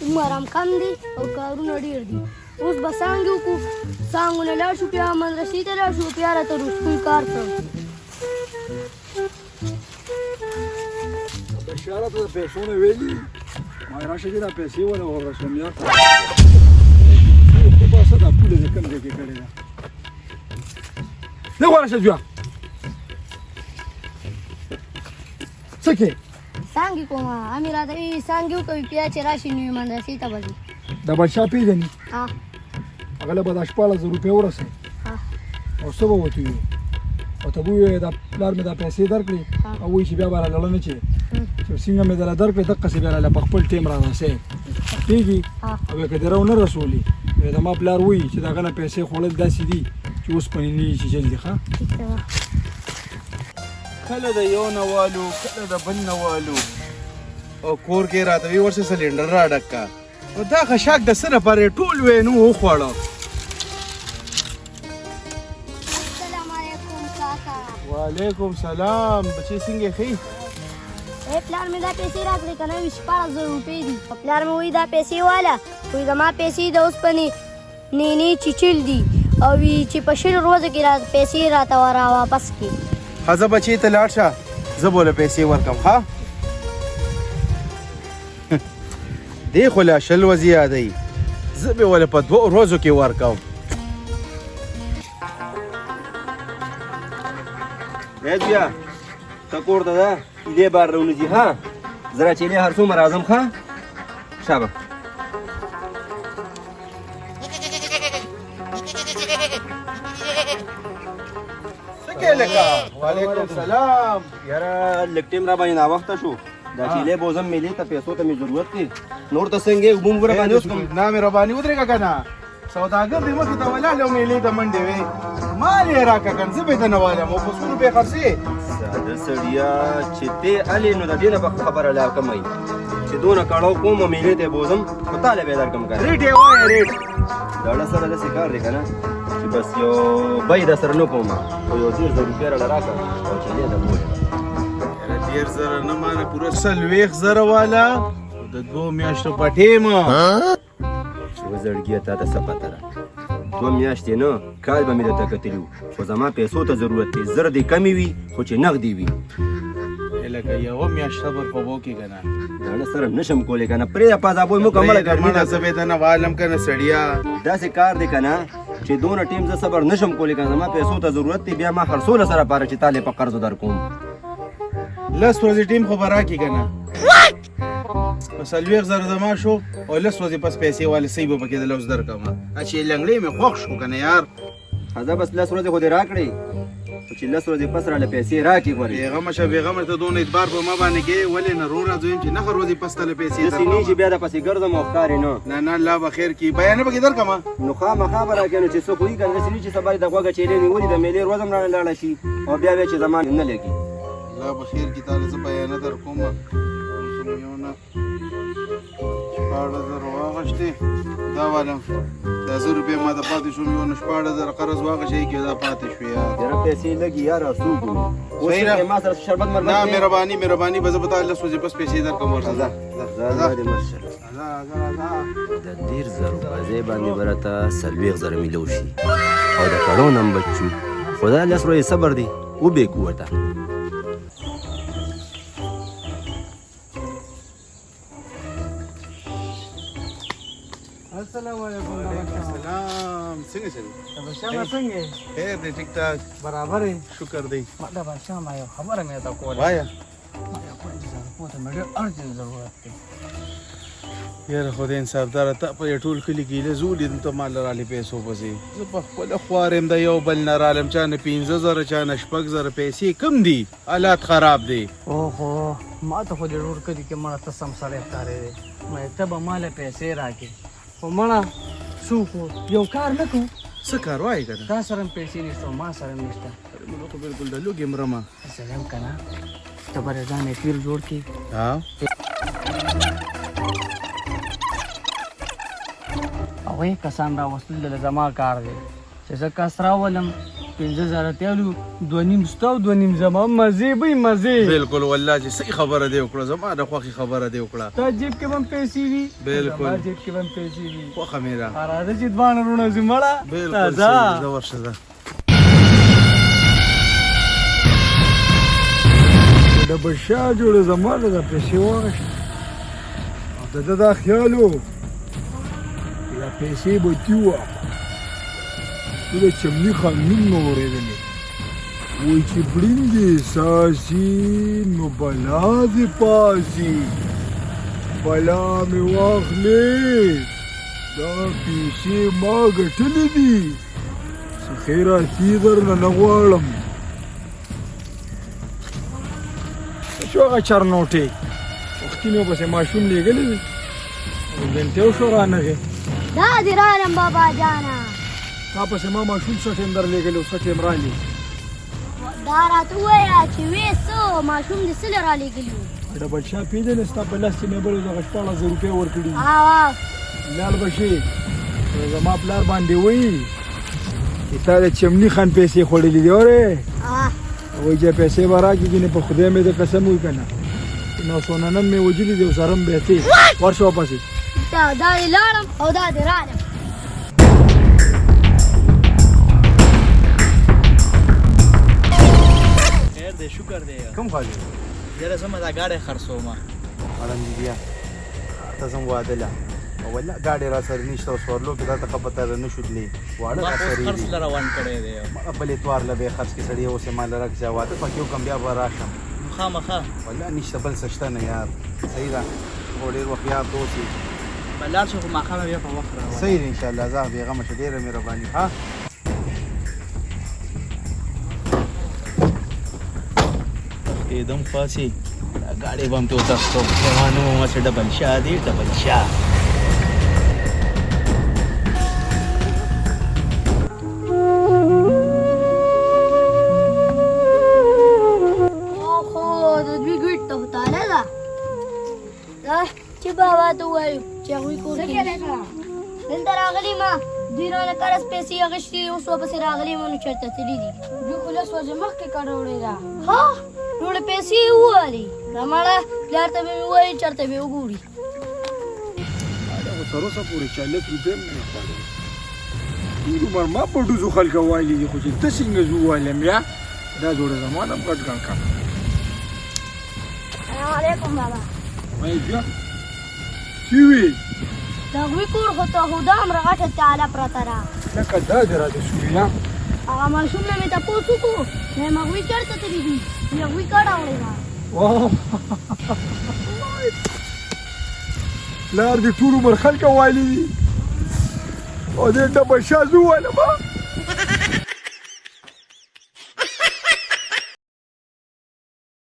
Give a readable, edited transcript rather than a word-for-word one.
عمرم کم دی او کارونه ډېر دي. اوس به څانګې وکړو، څانګونه لاړ شو، بیا مدرسې ته لاړ شو، بیا راته روسکول کار کړو. بشاره ته د پیسو نه ویلي ما راشه دې دا پیسې وله ورسوم یار ته خو به څه دا پوله د کوم ځای کې کړې ده لږ ورشه بیا څه کې څانګې کومه امې راته وایي څانګې وکوي بیا چې راشي نو یې مدرسې ته به ځي. د بادشاه پېژني ها هغه له به دا 14,000 روپۍ ورسوي ها او څه به ورته ووایي او ته به ووایې دا پلار مې دا پیسې درکړې او وایي چې بیا به راله نه چې څنګه مې درله درکړې دقسې بیا راله په خپل ټیم را رسوي کېږي او که دې راونه رسولي د ما پلار وایي چې د هغه نه پیسې خوړل داسې دي چې اوسپنې نه وي چې جلدي ښه کله د یو نه والو کله د بل نه والو او کور کې راته وي ورسې سلینډر را ډک کا نو دا خشاک د څه لپاره ټول وینو وخوړه. السلام علیکم کاکا. وعلیکم سلام بچې څنګه ښې پلار مې دا پیسې راکړې که نه وي 14,000 روپۍ دي. پلار مې وایي دا پیسې واله وایي زما پیسې د اوسپنې نینې چیچل دي او وي چې په 100 ورځو کې پیسې راته را واپس کړي. ښه زه بچې ته لاړ شه زه به له پیسې ورکړم ښه دې خو لا 100 ورځې یادوي زه به ولې په 2 ورځو کې ورکوم. بیا ته کور ته ده دې بار راونځي ها زه راچېلې هر څومره راځم ښه شابه وعلیکم سلام یاره لږ ټیم را باندې ناوخته شو دا چیلې به وځم میلې ته پیسو ته مې ضرورت دی نور ته څنګه اوبه موږ باندې اوس کوم نه مې رباني ودرېږه که نه سوداګر دې مخې ته ولاړ او میلې ته منډې وې مال یې راکړه که نه زه به یې ته نه والم او په څو روپۍ خرڅې ساده سړیا چې دې هلې نو د دې نه به خبره لا کموي چې دونه کړاو کوم او میلې ته یې بوځم خو تاله به یې درکړم که ریټ یې وایه ریټ داړه سره داسې کار دی که نه چې بس یو بیې در سره نه کوم خو یو 10,000 روپۍ راله راکړه او چینې ته بولم 10,000 نه مانه پوره 40,000 والا د 2 میاشتو پټېم چې وزړګیه تا ته څه پته ده 2 میاشتې نه کال به مې درته کتلي وو خو زما پیسو ته ضرورت دی زر دې کمې وي خو چې نغدې وي لکه یوه میاشت صبر خو به وکړې که نه داړه سره نشم کولی که نه پرېږده پازابوی مکمله ګرمي ده زه به یې ته نه والم که نه سړیا داسې کار دی که نه چې دونه ټیم زه صبر نشم کولی که نه زما پیسو ته ضرورت دی بیا ما خرڅوله سره پاره چې تاله په قرضو در کوم 10 ورځې ټیم خو به راکړي که نه په 40,000 زما شو او 10 ورځې پس پیسې والې صحیح به پکې د لوز درکړم چې لنګړې مې خوښ شو که نه یار ښه بس 10 ورځې خو دې راکړې چې 10 ورځې پس راله پیسې راکړي غورې بېغمه شه بېغمه ته دونه اعتبار په ما باندې کوې ولې نه رو راځو یم چې نه ښه ورځې پس تله پیسې داسې نه چې بیا درپسې ګرځم او ښکار یې نه نه الله به خیر کړي بیانه پکې درکړم نو خامخا به راکړې نو چې څوک وایي که نه داسې نه چې سبا د غوږه چیلې مې ولي د میلې ورځ هم رانه لاړه شي او بیا چې زما نه لګي الله به خیر کړي تاله زه بیانه در کوم یونه 16,000 واغشتې دا والم دا 100 روپۍ ما ته پاتې شوم یو نه 16,000 قرض واغشئ کې دا پاتې شو یار ډېره پیسې لګي یاره څو کوو اوس ما سره شربت مربت نه مهرباني به زه به تا 10 ورځې پس پیسې درکړم ورشه ځه دې مرشه د 10,000 روپۍ باندې به راته 40,000 میلو شي او د کړو نه هم بچو خو دا 10 ورځې صبر دی وبېږو ورته السلام علیکم وعلیکم السلام څنګه چل بادشاه څنګه خیر دی ټیک ټاک برابر یې شکر دی دا بادشاه ما یو خبره مې ته کوله وایه ما یو 5,000 روپۍ ته مې ډېر ارجنټ ضرورت دی یاره خدای انصافداره ته په ټول کلي کې هیله زه ولیدم ته ما له رالې پیسو پسې زه په خپله خوار یم د یو بل نه رالم چا نه 15,000 چا نه 6,000 پیسې کم دي حالات خراب دی اوهو ما ته خو دې ډېر کلي کې مړه ته سم سړی ښکارې دی مې ته به ما له پیسې راکړې خو مړه څه وکړو یو کار نه کوو څه کار وایې که نه تا سره هم پیسې نشته ما سره هم نشته نو خو بلکل د لوږې مرمه زه یم که نه ته به ځان یې پیر جوړ کړي هغوی کسان راوستل د زما کار دی چې زه کس راولم 15,000 تیلو 2.5 ستا او 2.5 زما مزې به یې مزې بالکل والله چې صحیح خبره دی وکړه زما د خوښې خبره دی وکړه تا جیب کې به هم پیسې وي بالکل. زما جیب کې به هم پیسې وي خوښه مې ده راځه چې دواړه وروڼه ځو مړه بالکل ځه. صحیح ده ورشه ځه د بشا جوړه زمانه د پیسې واغشت او د ده دا خیال و چې دا پیسې به تیوه تو د چمني خان نوم مې اورېدلی وایي چې بړینګې ساسي نو بلا دې پاسي بلا مې واخلې دا پیسې ما ګټلې دي څه خیراتي درنه نه غواړم شو هغه چرنوټې وختي مې پسې ماشوم لېږلی دی او ګنټې وشو رانغې دا دې رالم بابا جانا تا پسې ما ماشوم څه ټیم در لېږلی او څه ټیم رالې دا راته ووایه چې وې څه ماشوم دې څه له رالېږلي وو ډبل شاه پېژنې ستا په لاس کې مې بلې دغه 14,000 روپۍ ورکړي دي آوا لال بشي زما پلار باندې وایي چې تا د چمني خان پیسې خوړلې دي اورې وایي چې پیسې به راکړي نه په خدای مې د قسم وي که نه نو سوننن مې وجلي دي او سره هم بیتې ورشه واپسې دا دې لاړم او دا دې رالم خیر دی شکر دی کوم خواږه یاره زما دا ګاډی خرڅومه الحمدلله ته زم واده له والله ګاډي را سره نشته او سوارلو کې دا ته خبره نه شودلې واړه ما را اوس سره خرڅ دي له روان کړی دی بل اتوار له به خرڅ کې سړی اوسه مال راکځه واده پکې یو کم بیا به راشم خامخا والله نشته بل څه شته نه یار صحیح ده خو ډېر وخت یاد دوسي بلار شو خو ماښامه بیا په وخت روان صحیح دی انشاءالله زه بېغمه شه ډېره مهرباني ها دم پاسې دا ګاډی به هم ته وتښتو روانه وم چې ډبل شاه دی ډبل شاه خو د دوی ګټ ته هتاله ده دا چې بابا ته ووایو چې هغوی کور کې دلته راغلي ما دوی رانه قرض پیسې اخیستې دي اوس واپسې راغلي ما نو چېرته تللي دي دوی خو لس ورځې مخکې کډه وړې ده ها نوړې پیسې یې ووهلې رماړه پلار ته به مې ووایي چېرته به یې وګوري خو تر اوسه پورې 40 روپۍ هم نه خوړلې ټول عمر ما په ډوزو خلکه وایلي دي خو چې ته څنګه زه ووایم یا دا جوړه زما نه هم ګډ ګڼ کړه السلام علیکم بابا وایي بیا څه وي د هغوی کور خو ته خو دومره غټه تاله پرته ده لکه دا دې راته شوي یا هغه ماشوم نه مې تپوس وکړو وایم هغوی چېرته تللي دي دوی هغوی کډه وړې ده واه پلار دې ټول عمر خلکه وایلي دي او دې ډبل شاه زه وویلم